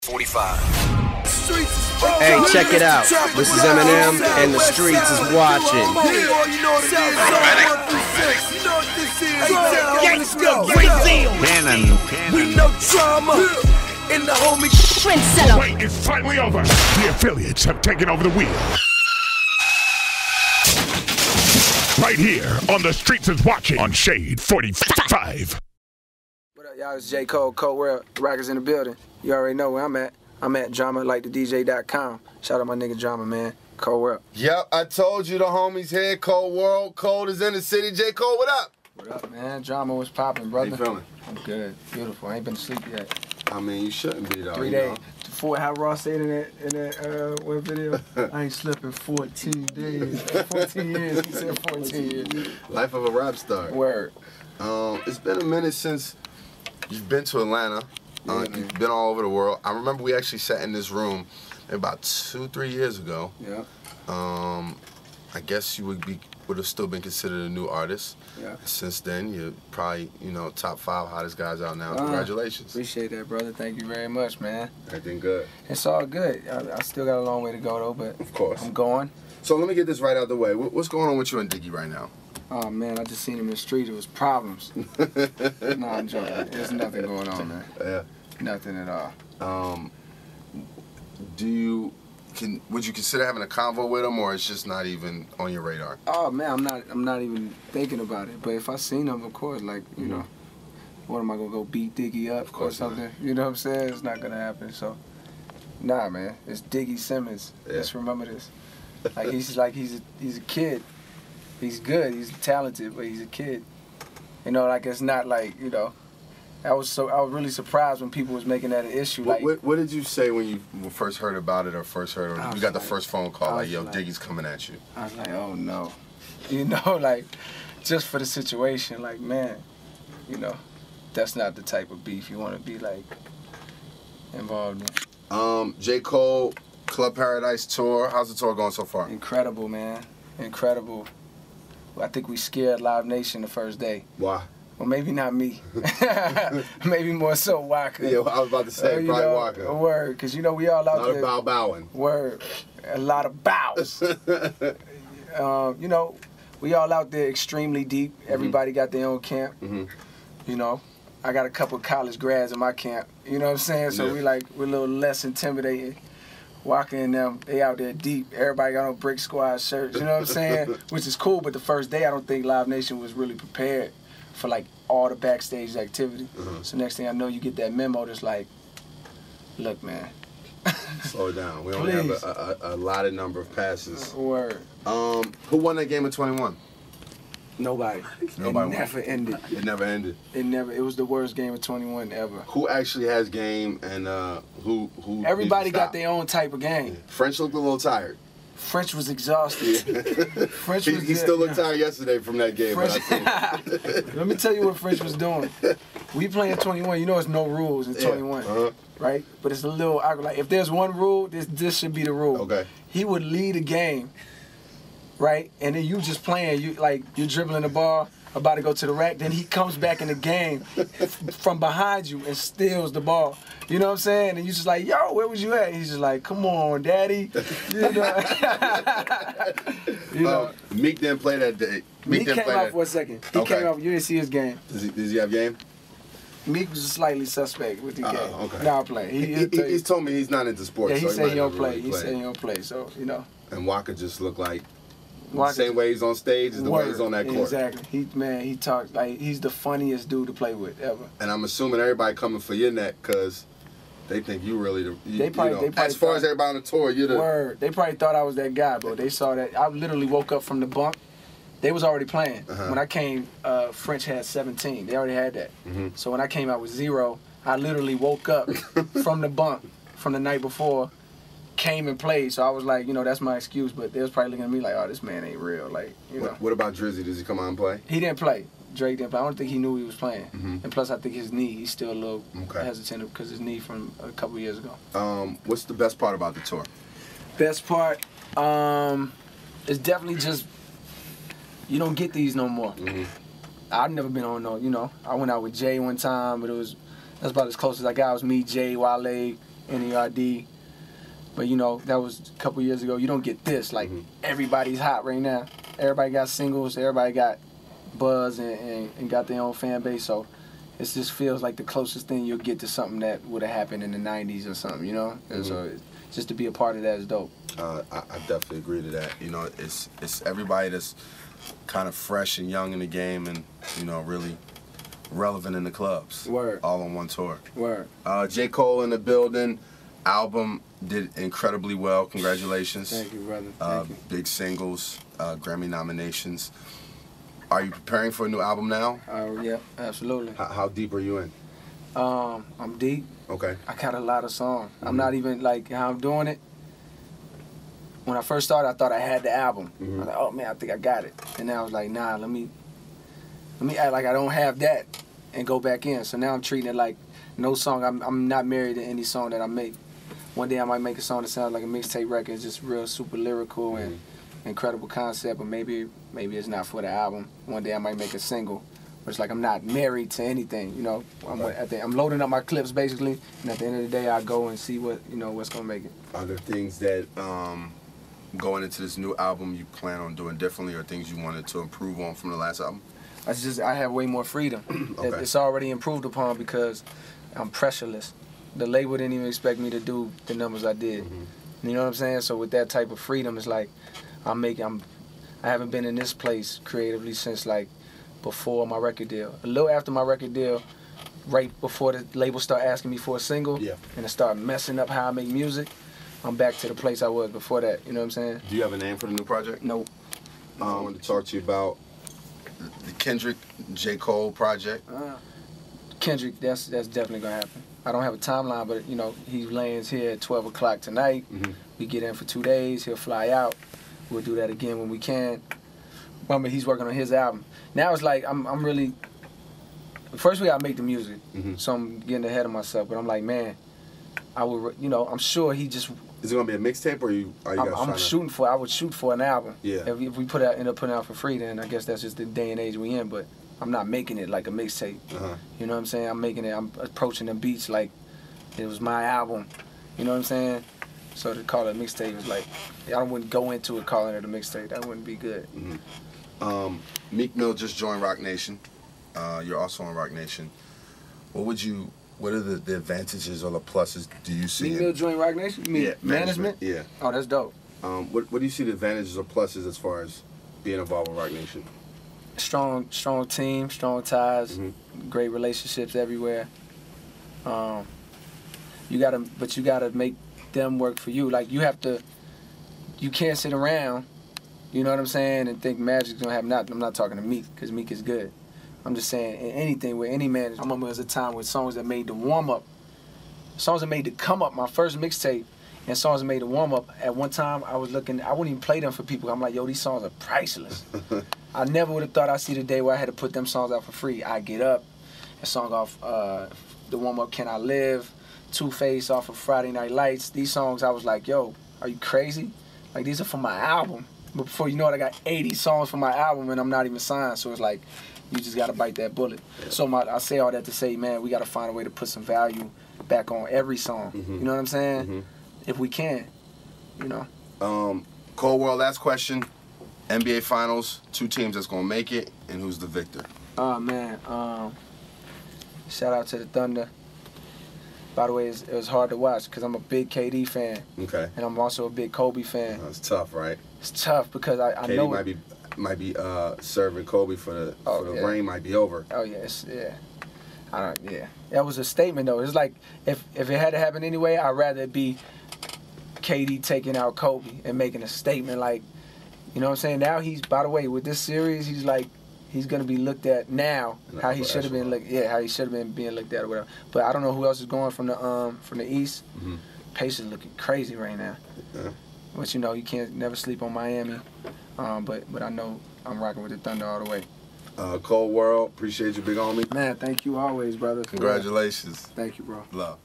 45. Hey, check it out. This is Eminem, and the streets is watching. GANGSTA GRILLZ. Cannon. We know drama. In the homie The wait is finally over. The affiliates have taken over the wheel. Right here on The Streets is Watching on Shade 45. What up, y'all? It's J. Cole, Cold World, Rockers in the building. You already know where I'm at. I'm at drama-like-the-dj.com. Shout out my nigga Drama, man. Cold World. Yep, I told you the homies here. Cold World, Cold is in the city. J. Cole, what up? What up, man? Drama was popping, brother. How you feeling? I'm good. Beautiful. I ain't been to sleep yet. I mean, you shouldn't be, though. 3 days. How Ross said in that one video, I ain't slept in 14 days. 14 years. He said 14 years. Life of a rap star. Word. It's been a minute since you've been to Atlanta. You've been all over the world. I remember we actually sat in this room about 2-3 years ago. Yeah. I guess you would have still been considered a new artist. Yeah. Since then, you're probably, top 5 hottest guys out now. Congratulations. Appreciate that, brother. Thank you very much, man. Everything good. It's all good. I still got a long way to go, though, but Of course. I'm going. So let me get this right out the way. What's going on with you and Diggy right now? Oh, man, I just seen him in the street. It was problems. No, I'm joking. There's nothing going on, man. Yeah. Nothing at all. Would you consider having a convo with him, or it's just not even on your radar? Oh man, I'm not even thinking about it. But if I seen him, of course, like you know, what am I gonna go beat Diggy up or something? Not. You know what I'm saying? It's not gonna happen. So, nah, man, it's Diggy Simmons. Yeah. Just remember this. He's a kid. He's good. He's talented, but he's a kid. It's not like I was really surprised when people was making that an issue. What did you say when you first heard about it, or you got the first phone call yo, Diggy's coming at you? I was like, oh no, just for the situation, man, that's not the type of beef you want to be involved in. J. Cole Club Paradise tour. How's the tour going so far? Incredible, man, incredible. I think we scared Live Nation the first day. Why? Well, maybe not me. Maybe more so Walker. Yeah, I was about to say, probably Walker. Word, because we all out there. A lot of bowing. Word, a lot of bows. We all out there extremely deep. Everybody got their own camp. I got a couple of college grads in my camp. You know what I'm saying? So we're a little less intimidating. Walker and them, they out there deep. Everybody got on Brick Squad shirts. You know what I'm saying? Which is cool. But the first day, I don't think Live Nation was really prepared for all the backstage activity. So next thing I know, you get that memo that's look, man. Slow down. We only have a lot of number of passes. Word. Who won that game of 21? Nobody. Nobody It never ended. It never ended. It was the worst game of 21 ever. Who actually has game, and who Everybody got their own type of game. Yeah. French looked a little tired. French was exhausted. He still looked tired yesterday from that game. Let me tell you what French was doing. We playing 21. It's no rules in 21, right? But it's a little awkward. If there's one rule, this should be the rule. Okay. He would lead a game, right? And then you just playing. You're dribbling the ball, about to go to the rack. Then he comes back in the game from behind you and steals the ball. You know what I'm saying? And you just yo, where was you at? He's just come on, daddy. Meek didn't play that day. Meek came out for a second. He came out. You didn't see his game. Does he have game? Meek was slightly suspect with the game. Okay. Now I'm playing. He's told me he's not into sports. Yeah, he so said he don't play. Really He said he don't play. So And Walker just looked like the same way he's on stage is the way he's on that court. Exactly. He talks he's the funniest dude to play with ever. And I'm assuming everybody coming for your neck because they think you really they probably as far as everybody on the tour, you're the word. They probably thought I was that guy, but they saw that I literally woke up from the bunk. They was already playing. When I came, French had 17. They already had that. So when I came out with 0, I literally woke up from the bunk from the night before, came and played. So I was like, that's my excuse. But they was probably looking at me like, oh, this man ain't real. What about Drizzy? Does he come out and play? He didn't play. Drake didn't play. I don't think he knew he was playing. And plus, I think his knee, he's still a little hesitant because his knee from a couple years ago. What's the best part about the tour? Best part is definitely just, you don't get these no more. I've never been on I went out with Jay one time, but that's about as close as I got. It was me, Jay, Wale, NERD. But you know, that was a couple years ago. You don't get this. Like, everybody's hot right now. Everybody got singles. Everybody got buzz and got their own fan base. So it just feels like the closest thing you'll get to something that would have happened in the 90s or something, you know? And so just to be a part of that is dope. I definitely agree to that. You know, it's everybody that's kind of fresh and young in the game and, you know, really relevant in the clubs. Word. All on one tour. Word. J. Cole in the building. Album did incredibly well. Congratulations. Thank you, brother. Thank you. Big singles, Grammy nominations. Are you preparing for a new album now? Yeah, absolutely. How deep are you in? I'm deep. Okay. I got a lot of songs. I'm not even, like, how I'm doing it. When I first started, I thought I had the album. I was like, oh man, I think I got it. And now I was like, nah, let me act like I don't have that and go back in. So now I'm treating it like no song. I'm not married to any song that I make. One day I might make a song that sounds like a mixtape record. It's just real super lyrical and incredible concept, but maybe it's not for the album. One day I might make a single. But it's like I'm not married to anything, you know. I'm loading up my clips basically, and at the end of the day I go and see what, you know, what's gonna make it. Are there things that going into this new album you plan on doing differently, or things you wanted to improve on from the last album? I have way more freedom. Okay. It's already improved upon because I'm pressureless. The label didn't even expect me to do the numbers I did. You know what I'm saying? So with that type of freedom, it's like I haven't been in this place creatively since like before my record deal. A little after my record deal, right before the label started asking me for a single, and it started messing up how I make music, I'm back to the place I was before that. You know what I'm saying? Do you have a name for the new project? Nope. I wanted to talk to you about the Kendrick J. Cole project. Kendrick, that's definitely gonna happen. I don't have a timeline, but you know, he lands here at 12 o'clock tonight. We get in for 2 days. He'll fly out. We'll do that again when we can. I mean, he's working on his album. Now it's like I'm really. First we gotta make the music, so I'm getting ahead of myself. But I'm like, man, I would, you know, I'm sure he just. Is it gonna be a mixtape, or are you guys shooting for? I would shoot for an album. Yeah. If we end up putting out for free, then I guess that's just the day and age we in. But I'm not making it like a mixtape. You know what I'm saying? I'm making it. I'm approaching the beats like it was my album. You know what I'm saying? So to call it a mixtape is like I wouldn't go into it calling it a mixtape. That wouldn't be good. Meek Mill just joined Roc Nation. You're also on Roc Nation. What are the advantages or the pluses do you see? Meek Mill joined Roc Nation? You mean management? Yeah. Oh, that's dope. What do you see the advantages or pluses as far as being involved with Roc Nation? Strong team, strong ties, great relationships everywhere. You gotta make them work for you. Like you can't sit around, you know what I'm saying, and think magic's gonna happen. I'm not talking to Meek, because Meek is good. I'm just saying in anything with any manager. I remember there was a time with songs that made the warm up, songs that made the come up. My first mixtape, and songs that made the warm up. At one time, I wouldn't even play them for people. I'm like, yo, these songs are priceless. I never would have thought I'd see the day where I had to put them songs out for free. I Get Up, a song off the warm up, Can I Live, Two-Face off of Friday Night Lights. These songs, I was like, yo, are you crazy? Like, these are for my album. But before you know it, I got 80 songs for my album, and I'm not even signed. So it's like, you just got to bite that bullet. Yeah. So I say all that to say, man, we got to find a way to put some value back on every song. You know what I'm saying? If we can, you know. Cold World, last question. NBA Finals, 2 teams that's going to make it, and who's the victor? Oh, man. Shout out to the Thunder. By the way, it was hard to watch because I'm a big KD fan. Okay. And I'm also a big Kobe fan. It's tough, right? It's tough because I know KD might be serving Kobe for the reign might be over. Oh yes, yeah. That was a statement though. It's like if it had to happen anyway, I'd rather it be KD taking out Kobe and making a statement like, you know what I'm saying? Now by the way, with this series, he's gonna be looked at now how he should have been how he should have been being looked at or whatever. But I don't know who else is going from the East. Pacers looking crazy right now. Yeah. But you know, you can't never sleep on Miami. But I know I'm rocking with the Thunder all the way. Cold World, appreciate you, big homie. Man, thank you always, brother. Congratulations. Thank you, bro. Love.